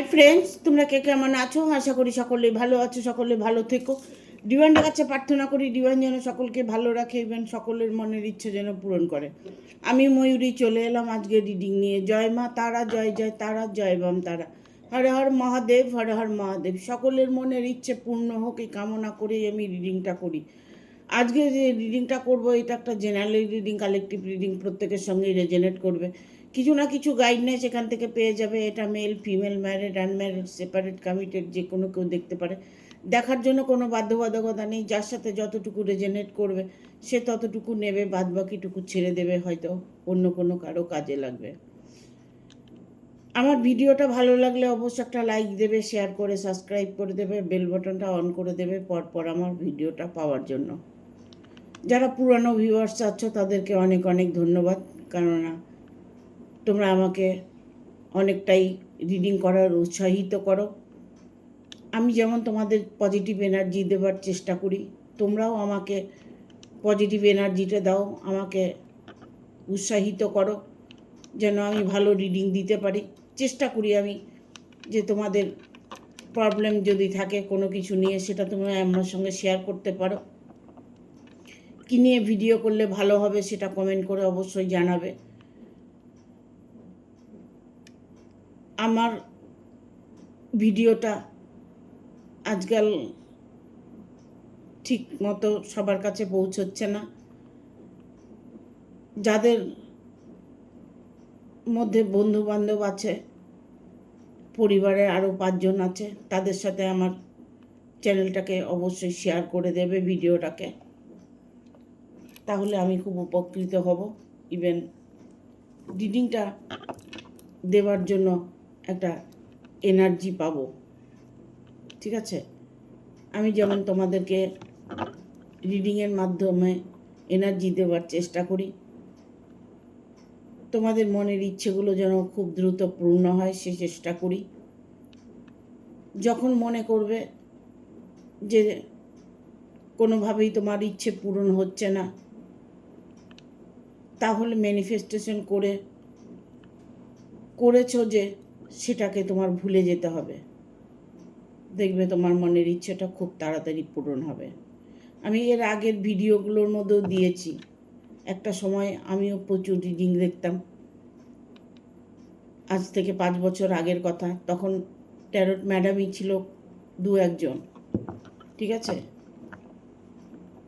Hi friends, তোমরা কে কেমন আছো? আশা করি সকলে ভালো আছো, সকলে ভালো থেকো। ডিভাইনের কাছে প্রার্থনা করি ডিভাইন যেন সকলকে ভালো রাখে এবং সকলের মনের ইচ্ছে যেন পূরণ করে। আমি ময়ূরী চলে এলাম আজকে রিডিং নিয়ে। জয় মা তারা, জয় জয় তারা, জয় বাম তারা। হর হর মহাদেব, হর হর মহাদেব। সকলের মনের ইচ্ছে পূর্ণ হোক এই কামনা করেই আমি রিডিংটা করি। আজকে যে রিডিংটা করব এটা একটা জেনারেল রিডিং, কালেকটিভ রিডিং, প্রত্যেকের সঙ্গেই রেজনেট করবে। কিছু না কিছু গাইডনেস এখান থেকে পেয়ে যাবে। এটা male female, married unmarried, separate committed, যে কোনো কেউ দেখতে পারে। দেখার জন্য কোনো বাধ্যবাধকতা নেই। যার সাথে যতটুকু রেজনেট করবে সে ততটুকু নেবে, বাদ বাকিটুকু ছেড়ে দেবে, হয়তো অন্য কোনো কারো কাজে লাগবে। আমার ভিডিওটা ভালো লাগলে অবশ্যই একটা লাইক দেবে, শেয়ার করে সাবস্ক্রাইব করে দেবে, বেল বাটনটা অন করে দেবে পরপর আমার ভিডিওটা পাওয়ার জন্য। যারা পুরানো ভিউয়ার্স আছো তাদেরকে অনেক অনেক ধন্যবাদ, কেননা তোমরা আমাকে অনেকটাই রিডিং করার উৎসাহিত করো। আমি যেমন তোমাদের পজিটিভ এনার্জি দেওয়ার চেষ্টা করি, তোমরাও আমাকে পজিটিভ এনার্জিটা দাও, আমাকে উৎসাহিত করো যেন আমি ভালো রিডিং দিতে পারি। চেষ্টা করি আমি যে তোমাদের প্রবলেম যদি থাকে কোনো কিছু নিয়ে, সেটা তোমরা আমার সঙ্গে শেয়ার করতে পারো। কী নিয়ে ভিডিও করলে ভালো হবে সেটা কমেন্ট করে অবশ্যই জানাবে। আমার ভিডিওটা আজকাল ঠিক মতো সবার কাছে পৌঁছচ্ছে না। যাদের মধ্যে বন্ধুবান্ধব আছে, পরিবারের আরও 5 জন আছে, তাদের সাথে আমার চ্যানেলটাকে অবশ্যই শেয়ার করে দেবে ভিডিওটাকে, তাহলে আমি খুব উপকৃত হব। ইভেন রিডিংটা দেওয়ার জন্য একটা এনার্জি পাবো। ঠিক আছে? আমি যেমন তোমাদেরকে রিডিংয়ের মাধ্যমে এনার্জি দেওয়ার চেষ্টা করি, তোমাদের মনের ইচ্ছেগুলো যেন খুব দ্রুত পূর্ণ হয় সে চেষ্টা করি। যখন মনে করবে যে কোনোভাবেই তোমার ইচ্ছে পূরণ হচ্ছে না, তাহলে ম্যানিফেস্টেশন করেছো যে সেটাকে তোমার ভুলে যেতে হবে। দেখবে তোমার মনের ইচ্ছেটা খুব তাড়াতাড়ি পূরণ হবে। আমি এর আগের ভিডিওগুলোর মধ্যেও দিয়েছি। একটা সময় আমিও প্রচুর রিডিং দেখতাম, আজ থেকে 5 বছর আগের কথা। তখন ট্যারোট ম্যাডামই ছিল 2-1 জন। ঠিক আছে?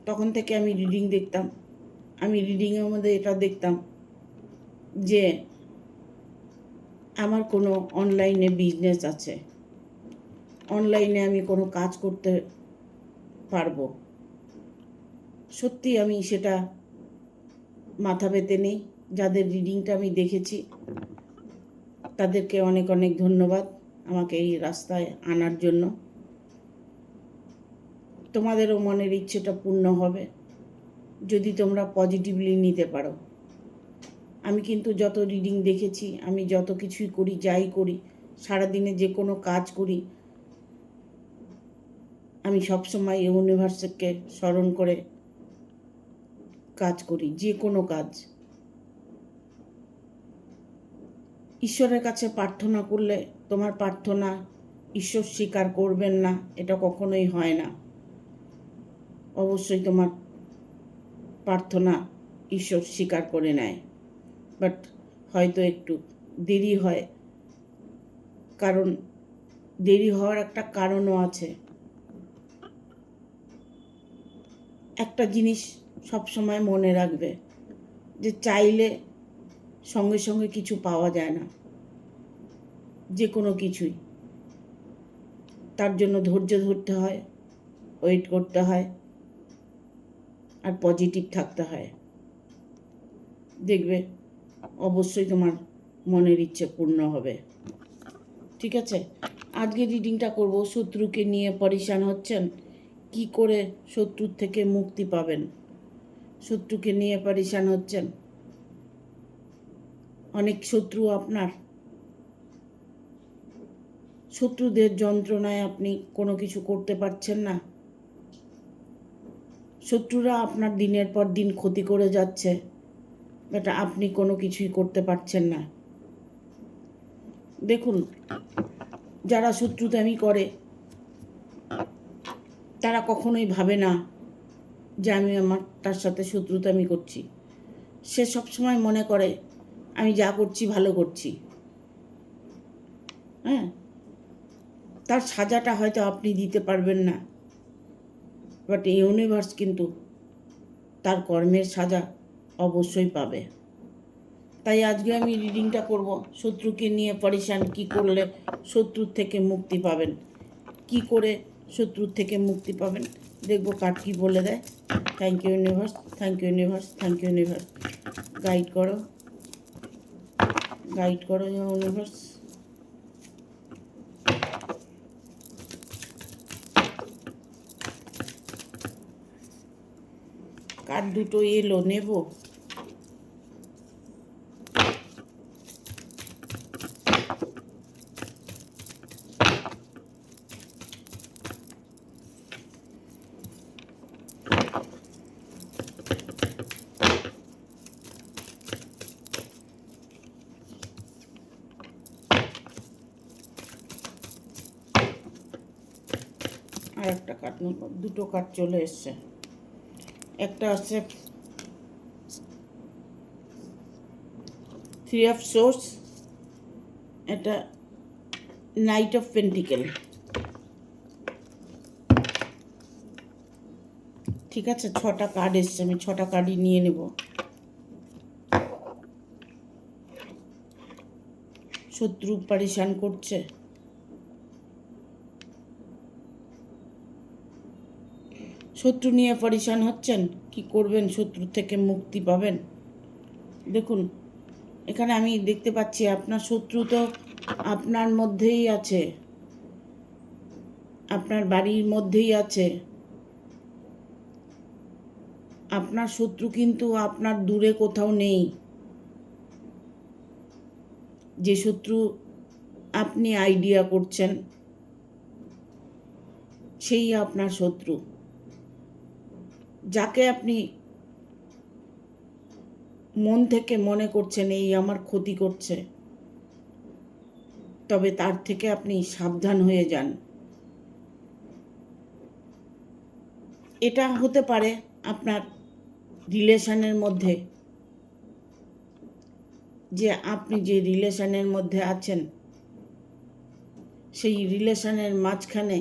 তখন থেকে আমি রিডিং দেখতাম। আমি রিডিংয়ের মধ্যে এটা দেখতাম যে আমার কোনো অনলাইনে বিজনেস আছে, অনলাইনে আমি কোনো কাজ করতে পারবো। সত্যি আমি সেটা মাথা পেতে নেই। যাদের রিডিংটা আমি দেখেছি তাদেরকে অনেক অনেক ধন্যবাদ আমাকে এই রাস্তায় আনার জন্য। তোমাদেরও মনের ইচ্ছেটা পূর্ণ হবে যদি তোমরা পজিটিভলি নিতে পারো। আমি কিন্তু যত রিডিং দেখেছি, আমি যত কিছুই করি, যাই করি, সারাদিনে যে কোনো কাজ করি, আমি সবসময় ইউনিভার্সকে স্মরণ করে কাজ করি। যে কোনো কাজ ঈশ্বরের কাছে প্রার্থনা করলে তোমার প্রার্থনা ঈশ্বর স্বীকার করবেন না, এটা কখনোই হয় না। অবশ্যই তোমার প্রার্থনা ঈশ্বর স্বীকার করে নেয়, বাট হয়তো একটু দেরি হয়। কারণ দেরি হওয়ার একটা কারণও আছে। একটা জিনিস সবসময় মনে রাখবে যে চাইলে সঙ্গে সঙ্গে কিছু পাওয়া যায় না, যে কোনো কিছুই। তার জন্য ধৈর্য ধরতে হয়, ওয়েট করতে হয়, আর পজিটিভ থাকতে হয়। দেখবে অবশ্যই তোমার মনের ইচ্ছে পূর্ণ হবে। ঠিক আছে? আজকে রিডিংটা করব, শত্রুকে নিয়ে পরেশান হচ্ছেন, কি করে শত্রুর থেকে মুক্তি পাবেন। শত্রুকে নিয়ে পরেশান হচ্ছেন, অনেক শত্রু আপনার, শত্রুদের যন্ত্রণায় আপনি কোনো কিছু করতে পারছেন না। শত্রুরা আপনার দিনের পর দিন ক্ষতি করে যাচ্ছে, বাট আপনি কোনো কিছুই করতে পারছেন না। দেখুন, যারা শত্রুতামি করে তারা কখনোই ভাবে না যে আমি তার সাথে শত্রুতামি করছি। সে সবসময় মনে করে আমি যা করছি ভালো করছি। হ্যাঁ, তার সাজাটা হয়তো আপনি দিতে পারবেন না, বাট ইউনিভার্স কিন্তু তার কর্মের সাজা অবশ্যই পাবে। তাই আজকে আমি রিডিংটা করব, শত্রুকে নিয়ে পরেশান কি করলে শত্রুর থেকে মুক্তি পাবেন, কি করে শত্রুর থেকে মুক্তি পাবেন, দেখব কার্ড কি বলে দেয়। Thank you universe, thank you universe, thank you universe. Guide করো, গাইড করো ইউনিভার্স। কার্ড দুটো এলো, নেব। আর একটা কার্ড নেব, দুটো কার্ড চলে এসছে। একটা আছে থ্রি অফ সোর্স, এটা নাইট অফ পেন্টিকেল। ঠিক আছে, 6টা কার্ড এসছে, আমি 6টা কার্ডই নিয়ে নেব। শত্রু পরেশান করছে, শত্রু নিয়ে পরেশান হচ্ছেন, কি করবেন শত্রু থেকে মুক্তি পাবেন। দেখুন এখানে আমি দেখতে পাচ্ছি আপনার শত্রু তো আপনার মধ্যেই আছে, আপনার বাড়ির মধ্যেই আছে। আপনার শত্রু কিন্তু আপনার দূরে কোথাও নেই। যে শত্রু আপনি আইডিয়া করছেন সেই আপনার শত্রু। যাকে আপনি মন থেকে মনে করছেন এই আমার ক্ষতি করছে, তবে তার থেকে আপনি সাবধান হয়ে যান। এটা হতে পারে আপনার রিলেশনের মধ্যে, যে আপনি যে রিলেশনের মধ্যে আছেন সেই রিলেশনের মাঝখানে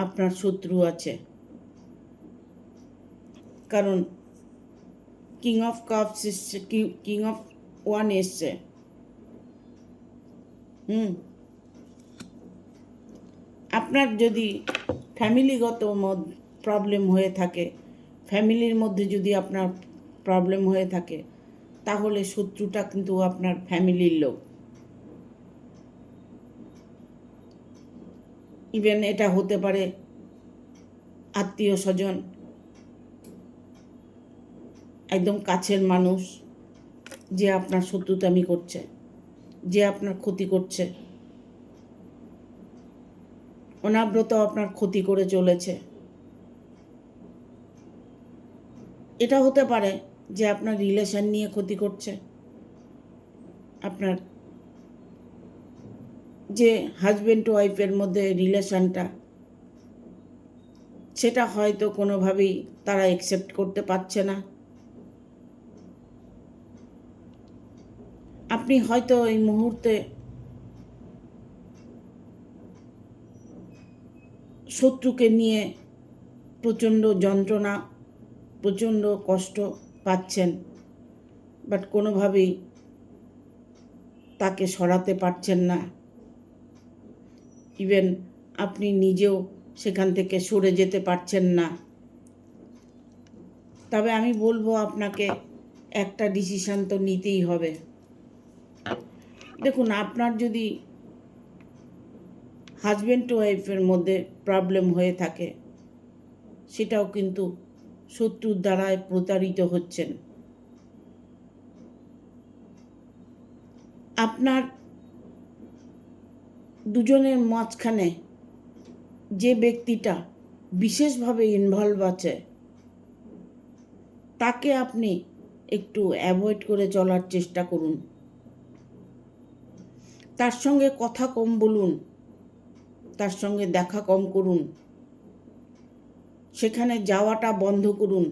আপনার শত্রু আছে। কারণ কিং অফ কাপস এসছে, কিং অফ ওয়ান এসছে। আপনার যদি ফ্যামিলিগত প্রবলেম হয়ে থাকে, ফ্যামিলির মধ্যে যদি আপনার প্রবলেম হয়ে থাকে, তাহলে শত্রুটা কিন্তু আপনার ফ্যামিলির লোক। ইভেন এটা হতে পারে আত্মীয় স্বজন, একদম কাছের মানুষ, যে আপনার শত্রুতামি করছে, যে আপনার ক্ষতি করছে, অনাব্রত আপনার ক্ষতি করে চলেছে। এটা হতে পারে যে আপনার রিলেশন নিয়ে ক্ষতি করছে, আপনার যে হাজব্যান্ড ওয়াইফের মধ্যে রিলেশনটা, সেটা হয়তো কোনোভাবেই তারা অ্যাকসেপ্ট করতে পারছে না। আপনি হয়তো এই মুহূর্তে শত্রুকে নিয়ে প্রচণ্ড যন্ত্রণা, প্রচণ্ড কষ্ট পাচ্ছেন, বাট কোনোভাবেই তাকে সরাতে পারছেন না। ইভেন আপনি নিজেও সেখান থেকে সরে যেতে পারছেন না। তবে আমি বলবো আপনাকে একটা ডিসিশান তো নিতেই হবে। দেখুন, আপনার যদি হাজব্যান্ড ওয়াইফের মধ্যে প্রবলেম হয়ে থাকে, সেটাও কিন্তু শত্রুর দ্বারায় প্রতারিত হচ্ছেন। আপনার দুজনের মাঝখানে যে ব্যক্তিটা বিশেষভাবে ইনভলভ আছে, তাকে আপনি একটু অ্যাভয়েড করে চলার চেষ্টা করুন। তার সঙ্গে কথা কম বলুন, তার সঙ্গে দেখা কম করুন, সেখানে যাওয়াটা বন্ধ করুন।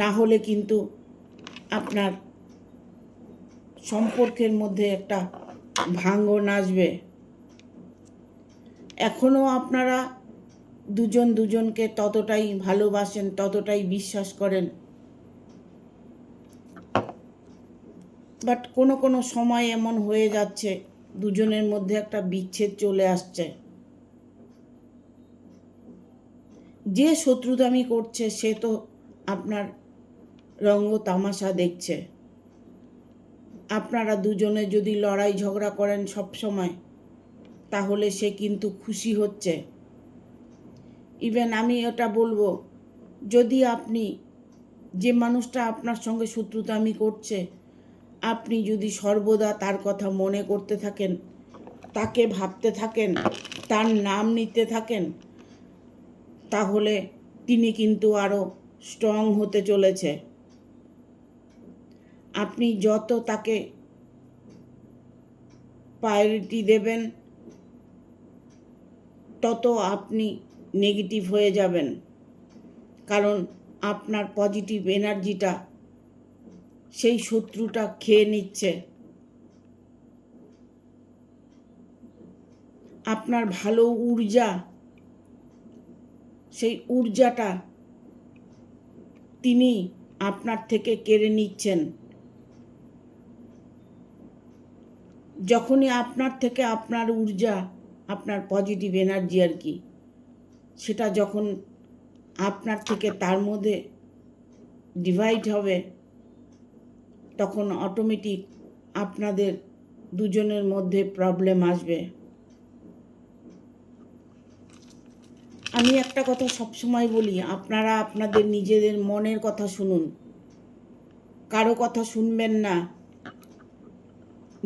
না হলে কিন্তু আপনার সম্পর্কের মধ্যে একটা ভাঙন আসবে। এখনও আপনারা দুজন দুজনকে ততটাই ভালোবাসেন, ততটাই বিশ্বাস করেন, বাট কোনো কোনো সময় এমন হয়ে যাচ্ছে দুজনের মধ্যে একটা বিচ্ছেদ চলে আসছে। যে শত্রুতামি করছে সে তো আপনার রঙ্গ তামাশা দেখছে। আপনারা দুজনে যদি লড়াই ঝগড়া করেন সব সময়, তাহলে সে কিন্তু খুশি হচ্ছে। ইভেন আমি এটা বলবো, যদি আপনি যে মানুষটা আপনার সঙ্গে শত্রুতামি করছে, আপনি যদি সর্বদা তার কথা মনে করতে থাকেন, তাকে ভাবতে থাকেন, তার নাম নিতে থাকেন, তাহলে তিনি কিন্তু আরও স্ট্রং হতে চলেছে। আপনি যত তাকে প্রায়োরিটি দেবেন, তত আপনি নেগেটিভ হয়ে যাবেন, কারণ আপনার পজিটিভ এনার্জিটা সেই শত্রুটা খেয়ে নিচ্ছে। আপনার ভালো ঊর্জা, সেই ঊর্জাটা তিনি আপনার থেকে কেড়ে নিচ্ছেন। যখনই আপনার থেকে আপনার ঊর্জা, আপনার পজিটিভ এনার্জি আর কি, সেটা যখন আপনার থেকে তার মধ্যে ডিভাইড হবে, তখন অটোমেটিক আপনাদের দুজনের মধ্যে প্রবলেম আসবে। আমি একটা কথা সবসময় বলি, আপনারা আপনাদের নিজেদের মনের কথা শুনুন, কারো কথা শুনবেন না,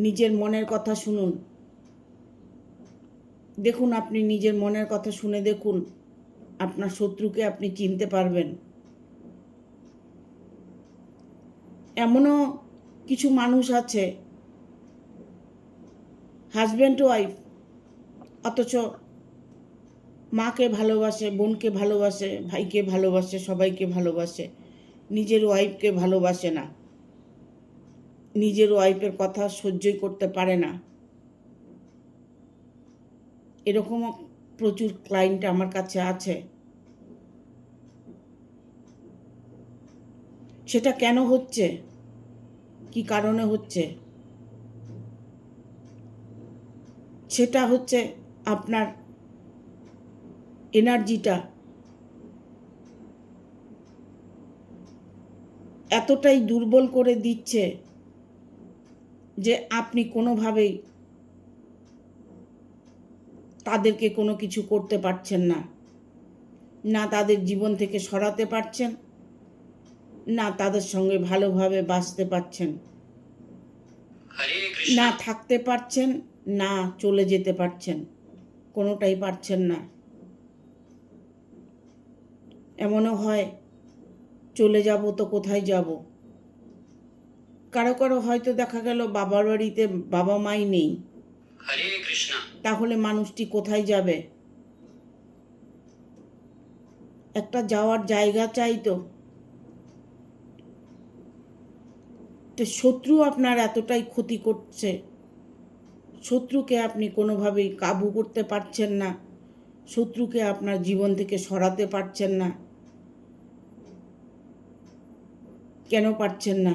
নিজের মনের কথা শুনুন। দেখুন, আপনি নিজের মনের কথা শুনে দেখুন, আপনার শত্রুকে আপনি চিনতে পারবেন। এমনও কিছু মানুষ আছে, হাজব্যান্ড ওয়াইফ, অথচ মাকে ভালোবাসে, বোনকে ভালোবাসে, ভাইকে ভালোবাসে, সবাইকে ভালোবাসে, নিজের ওয়াইফকে ভালোবাসে না, নিজের ওয়াইফের কথা সহ্যই করতে পারে না। এরকমও প্রচুর ক্লায়েন্ট আমার কাছে আছে। সেটা কেন হচ্ছে, কি কারণে হচ্ছে? সেটা হচ্ছে আপনার এনার্জিটা এতটাই দুর্বল করে দিচ্ছে যে আপনি কোনোভাবেই তাদেরকে কোনো কিছু করতে পারছেন না, না তাদের জীবন থেকে সরাতে পারছেন, না তাদের সঙ্গে ভালোভাবে বাঁচতে পারছেন, না থাকতে পারছেন, না চলে যেতে পারছেন, কোনোটাই পারছেন না। এমনও হয় চলে যাব তো কোথায় যাব। কারো কারো হয়তো দেখা গেল বাবার বাড়িতে বাবা মাই নেই, তাহলে মানুষটি কোথায় যাবে? একটা যাওয়ার জায়গা চাই তো। শত্রু আপনার এতটাই ক্ষতি করছে, শত্রুকে আপনি কোনোভাবেই কাবু করতে পারছেন না, শত্রুকে আপনার জীবন থেকে সরাতে পারছেন না। কেন পারছেন না?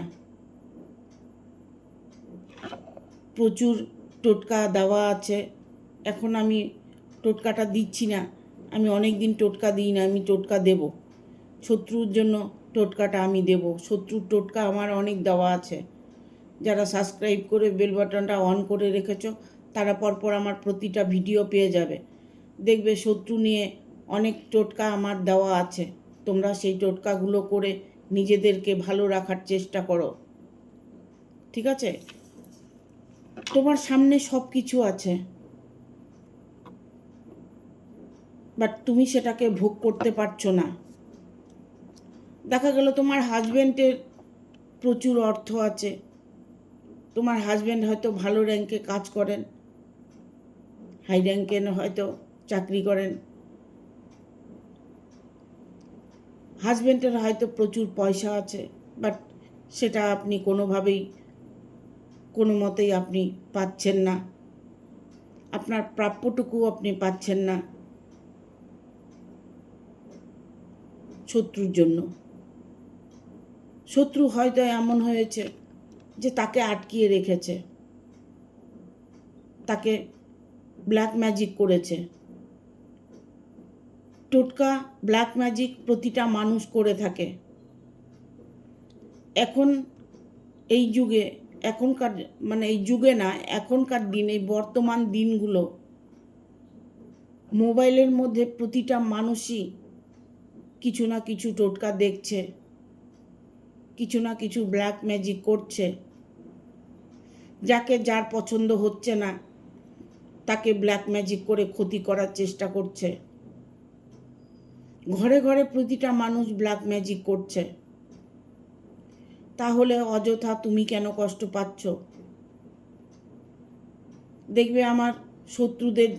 প্রচুর টোটকা দেওয়া আছে। এখন আমি টোটকাটা দিচ্ছি না, আমি অনেক দিন টোটকা দিই না, আমি টোটকা দেব। শত্রুর জন্য টোটকাটা আমি দেব। শত্রুর টোটকা আমার অনেক দেওয়া আছে। যারা সাবস্ক্রাইব করে বেল বাটনটা অন করে রেখেছো, তারা পরপর আমার প্রতিটা ভিডিও পেয়ে যাবে। দেখবে শত্রু নিয়ে অনেক টোটকা আমার দেওয়া আছে। তোমরা সেই টোটকাগুলো করে নিজেদেরকে ভালো রাখার চেষ্টা করো, ঠিক আছে? তোমার সামনে সব কিছু আছে, বাট তুমি সেটাকে ভোগ করতে পারছো না। দেখা গেল তোমার হাজব্যান্ডের প্রচুর অর্থ আছে, তোমার হাজব্যান্ড হয়তো ভালো র্যাঙ্কে কাজ করেন, হাই র্যাঙ্কে হয়তো চাকরি করেন, হাজব্যান্ডের হয়তো প্রচুর পয়সা আছে, বাট সেটা আপনি কোনোভাবেই কোনো মতেই আপনি পাচ্ছেন না, আপনার প্রাপ্যটুকু আপনি পাচ্ছেন না শত্রুর জন্য। শত্রু হয়তো এমন হয়েছে যে তাকে আটকিয়ে রেখেছে, তাকে ব্ল্যাক ম্যাজিক করেছে। টোটকা ব্ল্যাক ম্যাজিক প্রতিটা মানুষ করে থাকে। এখন এই যুগে, এখনকার এই যুগে না, এখনকার দিন, এই বর্তমান দিনগুলো, মোবাইলের মধ্যে প্রতিটা মানুষই কিছু না কিছু টোটকা দেখছে, কিছু না কিছু ব্ল্যাক ম্যাজিক করছে। যাকে যার পছন্দ হচ্ছে না তাকে ব্ল্যাক ম্যাজিক করে ক্ষতি করার চেষ্টা করছে। ঘরে ঘরে প্রতিটা মানুষ ব্ল্যাক ম্যাজিক করছে। তাহলে অযথা তুমি কেন কষ্ট পাচ্ছ? দেখবে আমার শত্রুদের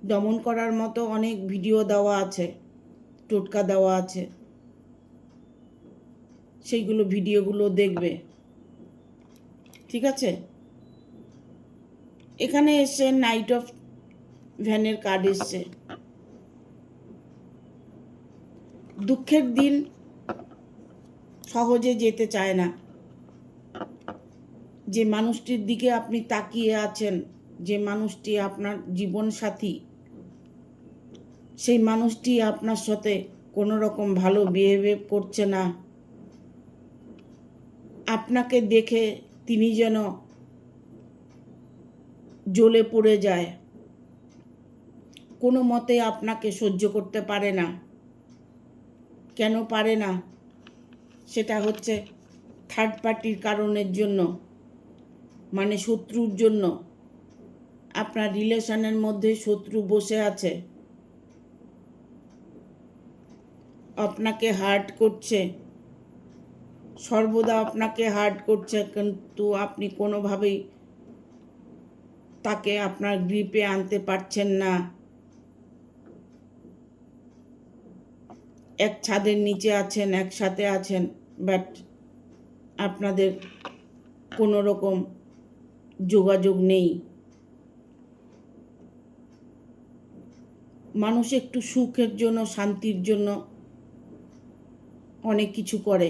দমন করার মতো অনেক ভিডিও দেওয়া আছে, টোটকা দেওয়া আছে, সেইগুলো ভিডিওগুলো দেখবে, ঠিক আছে? এখানে এসছে নাইট অফ ভ্যানের কার্ড এসছে। দুঃখের দিন সহজে যেতে চায় না। যে মানুষটির দিকে আপনি তাকিয়ে আছেন, যে মানুষটি আপনার জীবনসাথী, সেই মানুষটি আপনার সাথে কোনো রকম ভালো বিহেভ করছে না। আপনাকে দেখে তিনি যেন জ্বলে পড়ে যায়, কোনো মতে আপনাকে সহ্য করতে পারে না। কেন পারে না? সেটা হচ্ছে থার্ড পার্টির কারণের জন্য, শত্রুর জন্য। আপনার রিলেশনের মধ্যে শত্রু বসে আছে, আপনাকে হার্ট করছে, সর্বদা আপনাকে হার্ট করছে, কিন্তু আপনি কোনোভাবেই তাকে আপনার গ্রিপে আনতে পারছেন না। এক ছাদের নিচে আছেন, একসাথে আছেন, বাট আপনাদের কোনো রকম যোগাযোগ নেই। মানুষ একটু সুখের জন্য, শান্তির জন্য অনেক কিছু করে,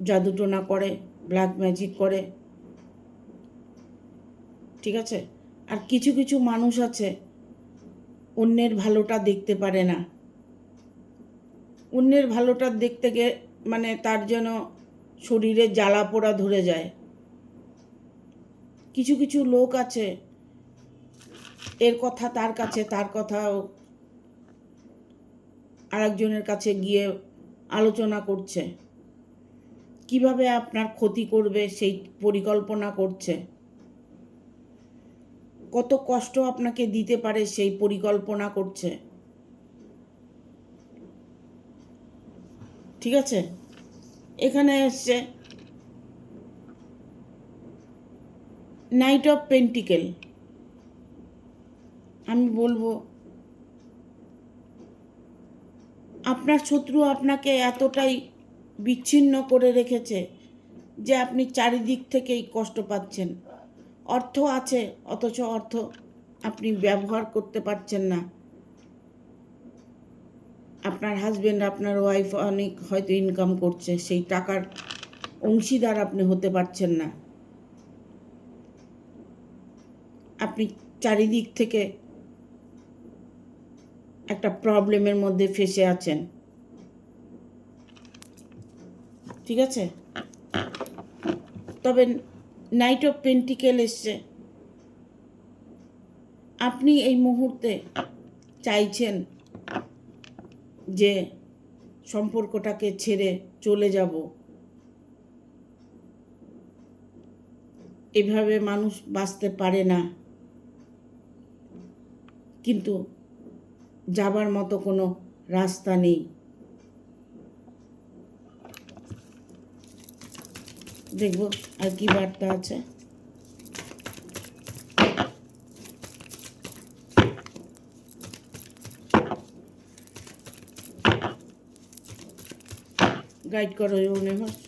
জাদুটোনা করে, ব্ল্যাক ম্যাজিক করে, ঠিক আছে? আর কিছু কিছু মানুষ আছে অন্যের ভালোটা দেখতে পারে না। অন্যের ভালোটা দেখতে গিয়ে তার যেন শরীরে জ্বালা পোড়া ধরে যায়। কিছু কিছু লোক আছে এর কথা তার কাছে, তার কথা আরেকজনের কাছে গিয়ে আলোচনা করছে, কিভাবে আপনার ক্ষতি করবে সেই পরিকল্পনা করছে, কত কষ্ট আপনাকে দিতে পারে সেই পরিকল্পনা করছে, ঠিক আছে? এখানে এসছে নাইট অফ পেন্টিকেল। আমি বলবো আপনার শত্রু আপনাকে এতটাই বিচ্ছিন্ন করে রেখেছে যে আপনি চারিদিক থেকেই কষ্ট পাচ্ছেন। অর্থ আছে, অথচ অর্থ আপনি ব্যবহার করতে পারছেন না। আপনার হাজবেন্ড, আপনার ওয়াইফ অনেক হয়তো ইনকাম করছে, সেই টাকার অংশীদার আপনি হতে পারছেন না। আপনি চারিদিক থেকে একটা প্রবলেমের মধ্যে ফেসে আছেন, ঠিক আছে? তবে নাইট অফ পেন্টিকেল এসছে। আপনি এই মুহূর্তে চাইছেন যে সম্পর্কটাকে ছেড়ে চলে যাব, এভাবে মানুষ বাঁচতে পারে না, কিন্তু যাবার মতো কোনো রাস্তা নেই। দেখব আর কি বার্তা আছে। গাইড করো ইউনিভার্স।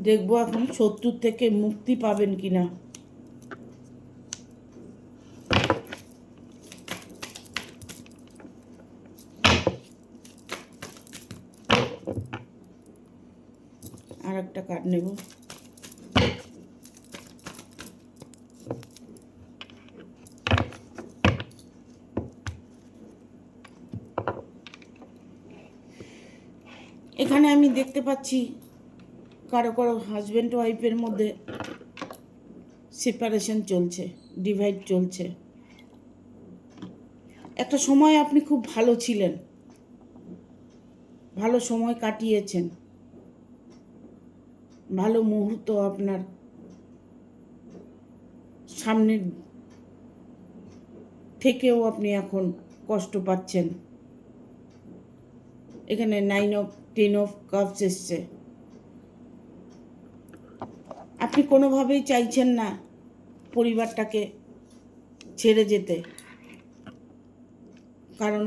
দেখবো এখন শত্রুর থেকে মুক্তি পাবেন কিনা। আর একটা কার্ড নেব। এখানে আমি দেখতে পাচ্ছি কারো কারো হাজব্যান্ড ওয়াইফের মধ্যে সেপারেশন চলছে, ডিভাইড চলছে। একটা সময় আপনি খুব ভালো ছিলেন, ভালো সময় কাটিয়েছেন, ভালো মুহূর্ত আপনার সামনের থেকেও আপনি এখন কষ্ট পাচ্ছেন। এখানে 10 অফ কাপস এসছে। আপনি কোনোভাবেই চাইছেন না পরিবারটাকে ছেড়ে যেতে, কারণ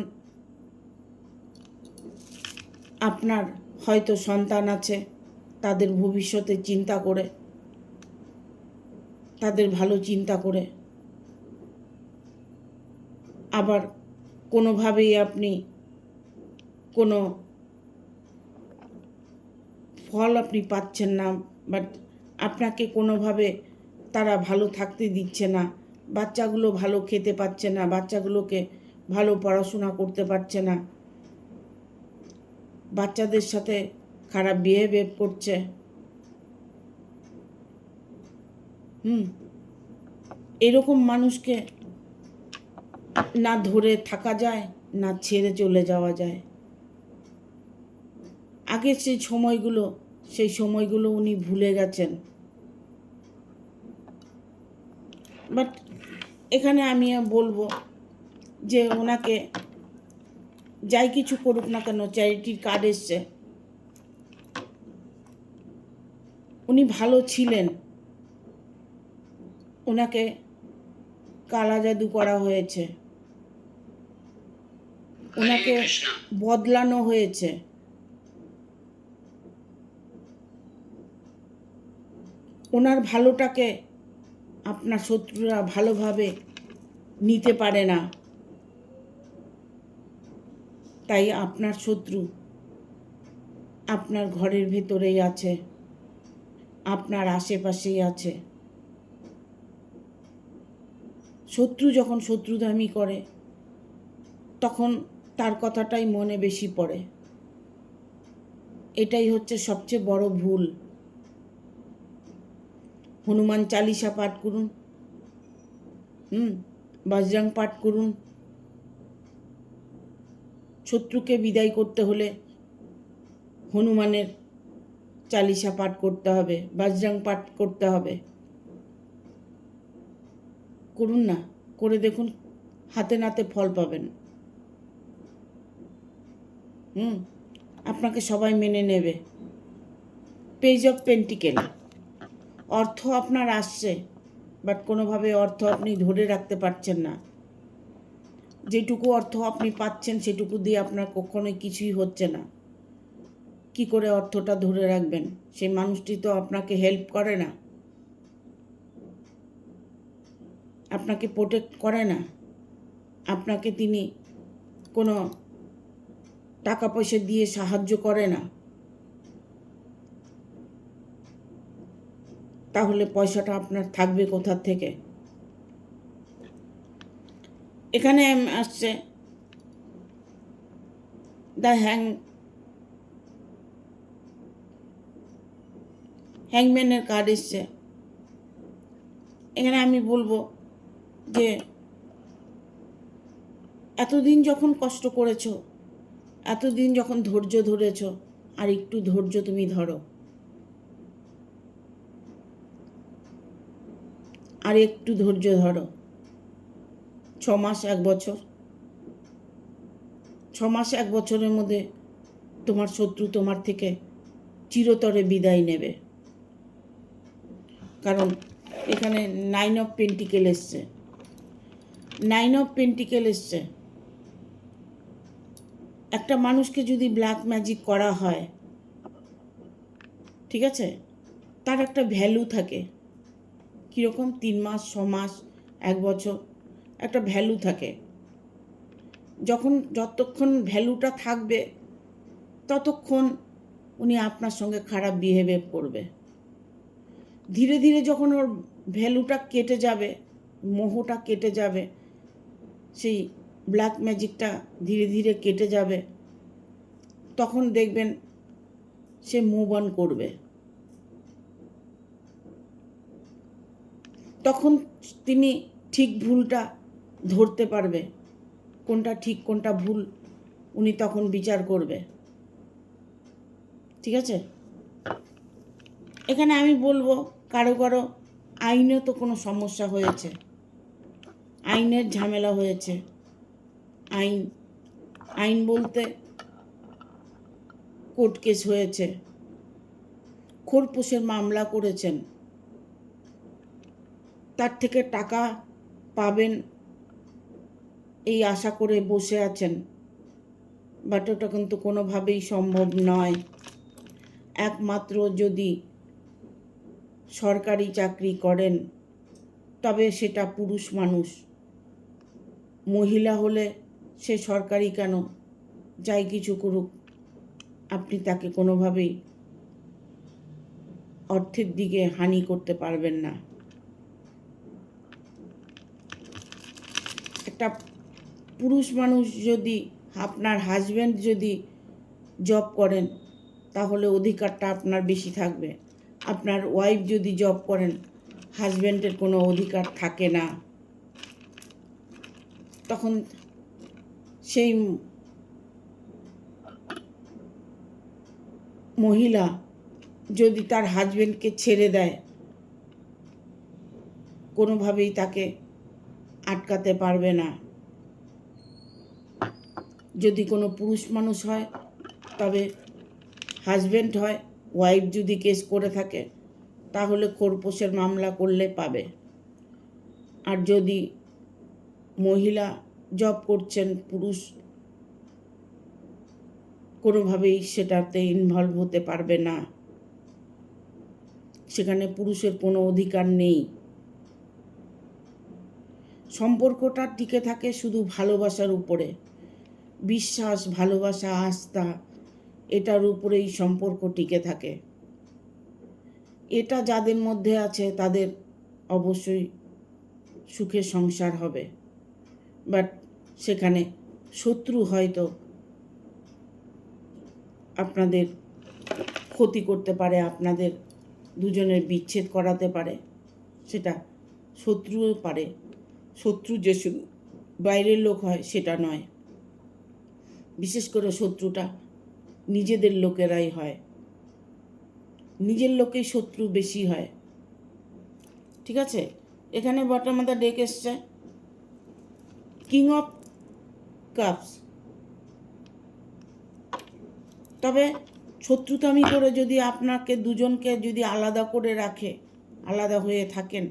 আপনার হয়তো সন্তান আছে, তাদের ভবিষ্যতে চিন্তা করে, তাদের ভালো চিন্তা করে। আবার কোনোভাবেই আপনি কোনো ফল আপনি পাচ্ছেন না, বাট আপনাকে কোনোভাবে তারা ভালো থাকতে দিচ্ছে না। বাচ্চাগুলো ভালো খেতে পাচ্ছে না, বাচ্চাগুলোকে ভালো পড়াশোনা করতে পারছে না, বাচ্চাদের সাথে খারাপ বিহেভিয়ার করছে। এরকম মানুষকে না ধরে থাকা যায়, না ছেড়ে চলে যাওয়া যায়। আগের সেই সময়গুলো উনি ভুলে গেছেন। বাট এখানে আমি বলবো যে ওনাকে যাই কিছু করুক না কেন, চ্যারিটির কার্ড এসছে, উনি ভালো ছিলেন, ওনাকে কালা জাদু করা হয়েছে, ওনাকে বদলানো হয়েছে। ওনার ভালোটাকে আপনার শত্রুরা ভালোভাবে নিতে পারে না, তাই আপনার শত্রু আপনার ঘরের ভেতরেই আছে, আপনার আশেপাশেই আছে। শত্রু যখন শত্রুতামি করে তখন তার কথাটাই মনে বেশি পড়ে। এটাই হচ্ছে সবচেয়ে বড় ভুল। হনুমান চালিসা পাঠ করুন, বজরং পাঠ করুন। শত্রুকে বিদায় করতে হলে হনুমানের চালিসা পাঠ করতে হবে, বজরং পাঠ করতে হবে। করুন না, করে দেখুন, হাতে নাতে ফল পাবেন। আপনাকে সবাই মেনে নেবে। পেজ অফ পেন্টিকেল, অর্থ আপনার আসছে, বাট কোনোভাবে অর্থ আপনি ধরে রাখতে পারছেন না। যেটুকু অর্থ আপনি পাচ্ছেন সেটুকু দিয়ে আপনার কখনোই কিছুই হচ্ছে না। কি করে অর্থটা ধরে রাখবেন? সেই মানুষটি তো আপনাকে হেল্প করে না, আপনাকে প্রোটেক্ট করে না, আপনাকে তিনি কোনো টাকা পয়সা দিয়ে সাহায্য করে না। তাহলে পয়সাটা আপনার থাকবে কোথা থেকে? এখানে আসছে দ্য হ্যাংম্যানের কার্ড এসছে। এখানে আমি বলবো যে এতদিন যখন কষ্ট করেছো, এতদিন যখন ধৈর্য ধরেছো, আর একটু ধৈর্য তুমি ধরো। আর একটু ধৈর্য ধরো, 6 মাস 1 বছর, 6 মাস 1 বছরের মধ্যে তোমার শত্রু তোমার থেকে চিরতরে বিদায় নেবে। কারণ এখানে 9 অফ পেন্টিকেল এসছে, 9 অফ পেন্টিকেল এসছে। একটা মানুষকে যদি ব্ল্যাক ম্যাজিক করা হয়, ঠিক আছে, তার একটা ভ্যালু থাকে। কীরকম? 3 মাস, 6 মাস, 1 বছর, একটা ভ্যালু থাকে। যতক্ষণ ভ্যালুটা থাকবে ততক্ষণ উনি আপনার সঙ্গে খারাপ বিহেভিয়ার করবে। ধীরে ধীরে যখন ওর ভ্যালুটা কেটে যাবে, মোহটা কেটে যাবে, সেই ব্ল্যাক ম্যাজিকটা ধীরে ধীরে কেটে যাবে, তখন দেখবেন সে মুভ অন করবে। তখন তিনি ঠিক ভুলটা ধরতে পারবে, কোনটা ঠিক কোনটা ভুল উনি তখন বিচার করবে। ঠিক আছে? এখানে আমি বলবো কারো কারো আইনে তো কোনো সমস্যা হয়েছে, আইনের ঝামেলা হয়েছে। আইন বলতে কোর্ট কেস হয়েছে, খোরপোশের মামলা করেছেন, তার থেকে টাকা পাবেন এই আশা করে বসে আছেন, বাট ওটা কিন্তু কোনোভাবেই সম্ভব নয়। একমাত্র যদি সরকারি চাকরি করেন তবে সেটা পুরুষ মানুষ। মহিলা হলে সে সরকারি কেন, যাই কিছু করুক, আপনি তাকে কোনোভাবেই অর্থের দিকে হানি করতে পারবেন না। একটা পুরুষ মানুষ যদি, আপনার হাজব্যান্ড যদি জব করেন তাহলে অধিকারটা আপনার বেশি থাকবে। আপনার ওয়াইফ যদি জব করেন, হাজব্যান্ডের কোনো অধিকার থাকে না। তখন সেই মহিলা যদি তার হাজব্যান্ডকে ছেড়ে দেয়, কোনোভাবেই তাকে আটকাতে পারবে না। যদি কোনো পুরুষ মানুষ হয় তবে হাজব্যান্ড হয়, ওয়াইফ যদি কেস করে থাকে তাহলে খোরপোশের মামলা করলে পাবে। আর যদি মহিলা জব করছেন, পুরুষ কোনোভাবেই সেটাতে ইনভলভ হতে পারবে না, সেখানে পুরুষের কোনো অধিকার নেই। সম্পর্কটা টিকে থাকে শুধু ভালোবাসার উপরে, বিশ্বাস, ভালোবাসা, আস্থা, এটার উপরেই সম্পর্ক টিকে থাকে। এটা যাদের মধ্যে আছে তাদের অবশ্যই সুখে সংসার হবে। বাট সেখানে শত্রু হয়তো আপনাদের ক্ষতি করতে পারে, আপনাদের দুজনের বিচ্ছেদ করাতে পারে। সেটা শত্রুও পারে, শত্রু যে শুধু বাইরের লোক হয় সেটা নয়। বিশেষ করে শত্রুটা নিজেদের লোকেরাই হয়, নিজের লোকেই শত্রু বেশি হয়। ঠিক আছে? এখানে বটম অফ দ্য ডেক এসছে কিং অফ কাপস। তবে শত্রুতামি করে যদি আপনাকে দুজনকে যদি আলাদা করে রাখে, আলাদা হয়ে থাকেন,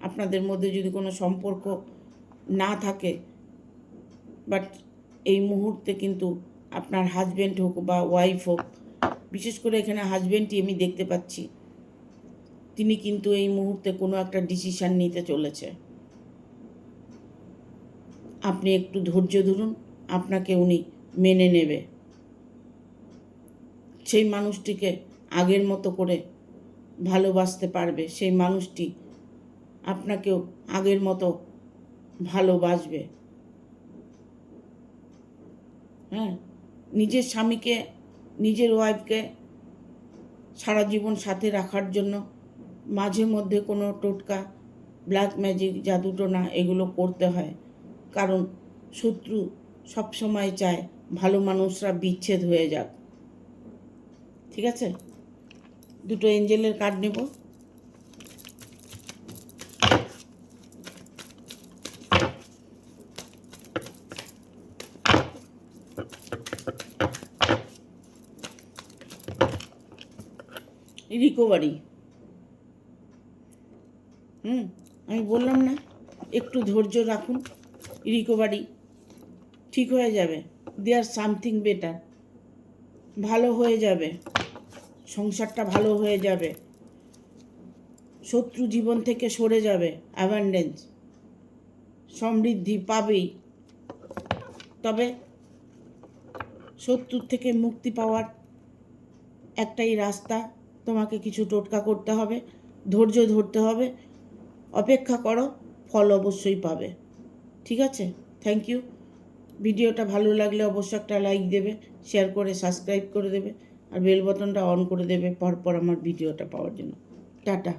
আপনাদের মধ্যে যদি কোনো সম্পর্ক না থাকে, বাট এই মুহূর্তে কিন্তু আপনার হাজব্যান্ড হোক বা ওয়াইফ হোক, বিশেষ করে এখানে হাজব্যান্ডই আমি দেখতে পাচ্ছি, তিনি কিন্তু এই মুহূর্তে কোনো একটা ডিসিশান নিতে চলেছে। আপনি একটু ধৈর্য ধরুন, আপনাকে উনি মেনে নেবে। সেই মানুষটিকে আগের মতো করে ভালোবাসতে পারবে, সেই মানুষটি আপনাকেও আগের মতো ভালোবাসবে। হ্যাঁ, নিজের স্বামীকে, নিজের ওয়াইফকে সারা জীবন সাথে রাখার জন্য মাঝে মধ্যে কোনো টোটকা, ব্ল্যাক ম্যাজিক, জাদুটোনা এগুলো করতে হয়। কারণ শত্রু সবসময় চায় ভালো মানুষরা বিচ্ছেদ হয়ে যাক। ঠিক আছে? দুটো এঞ্জেলের কার্ড নেব। রিকভারি। আমি বললাম না, একটু ধৈর্য রাখুন, রিকভারি ঠিক হয়ে যাবে। দেয়ার সামথিং বেটার, ভালো হয়ে যাবে, সংসারটা ভালো হয়ে যাবে, শত্রু জীবন থেকে সরে যাবে, অ্যাবান্ডেন্স, সমৃদ্ধি পাবেই। তবে শত্রুর থেকে মুক্তি পাওয়ার একটাই রাস্তা, তোমাকে কিছু টোটকা করতে হবে, ধৈর্য ধরতে হবে, অপেক্ষা করো, ফল অবশ্যই পাবে। ঠিক আছে, থ্যাংক ইউ। ভিডিওটা ভালো লাগলে অবশ্যই একটা লাইক দেবে, শেয়ার করে সাবস্ক্রাইব করে দেবে, আর বেল বাটনটা অন করে দেবে পরপর আমার ভিডিওটা পাওয়ার জন্য। টাটা।